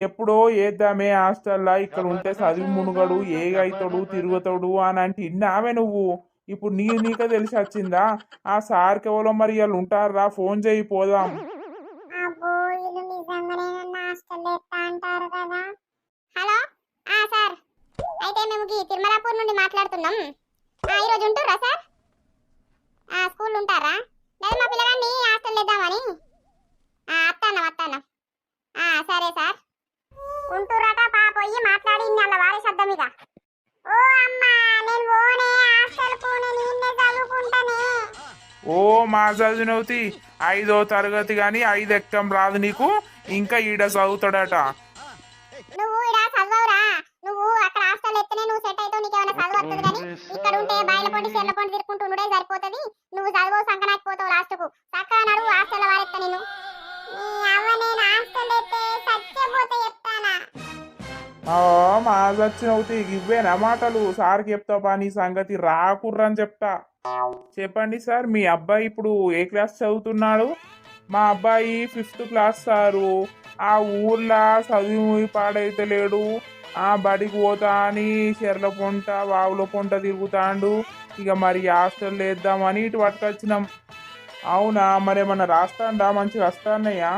ఎప్పుడో ఏద్దామే హాస్టల్లా ఇక్కడ ఉంటే చదివి మునుగడు ఏగైతాడు తిరుగుతాడు అని అంటే ఇన్నావే నువ్వు. ఇప్పుడు నీకే తెలిసి వచ్చిందా? ఆ సార్కి ఎవరో మరి వాళ్ళు ఉంటారా? ఫోన్ చేయి పోదాం. అబ్బో వీళ్ళు నిజంగానే నన్ను హాస్టల్లో ఎత్తా అంటారు కదా. హలో సార్, అయితే మేము తిరుమలాపూర్ నుండి మాట్లాడుతున్నాం. ఈరోజు ఉంటుర్రా సార్? స్కూల్ ఉంటారా? లేదా మా పిల్లగాన్ని హాస్టల్ వేద్దామని. వస్తాను. సరే సార్. ఉంటుర్రట పోయి మాట్లాడి అలా వారే శబ్దం ఇక. ఓ అమ్మా నేను పోనే హాస్టల్కు, నేను ఇన్నే చదువుకుంటానే. ఓ మా చదివినవుతి 5వ తరగతి కానీ 5 ఎక్కం రాదు నీకు, ఇంకా ఈడ చదువుతాడట. నువ్వు ఇడ చదవరా? నువ్వు అక్కడ హాస్టల్ ఎత్తనే నువ్వు సెట్ అవుతావు, నీకేమైనా చదువు వస్తుంది. కానీ ఇక్కడ ఉంటే బాయిల పొండి చెర్ల పొండి తిరుక్కుంటూ ఉండడే సరిపోతుంది. నువ్వు చదువు సంకనాకపోతావు లాస్ట్కు. చక్కగా నడువు హాస్టల్ వారెత్తా నేను. నేను హాస్టల్ ఎత్తే సత్యపోతే చెప్తానా? మా చచ్చినవుతి ఇవ్వేనా మాటలు? సార్కి చెప్తావా నీ సంగతి? రాకుర్రని చెప్తా. చెప్పండి సార్, మీ అబ్బాయి ఇప్పుడు ఏ క్లాస్ చదువుతున్నాడు? మా అబ్బాయి 5th క్లాస్ సారు. ఆ ఊర్లో చదువు పాడైతే లేడు. బడికి పోతా అని చెర్ల పొంట వావుల పొంట తిరుగుతాండు. ఇక మరి హాస్టల్ వేద్దామని ఇటు పట్టుకొచ్చినాం. అవునా, మరేమన్నా రాస్తాండా? మంచిగా వస్తాన్నయ్యా?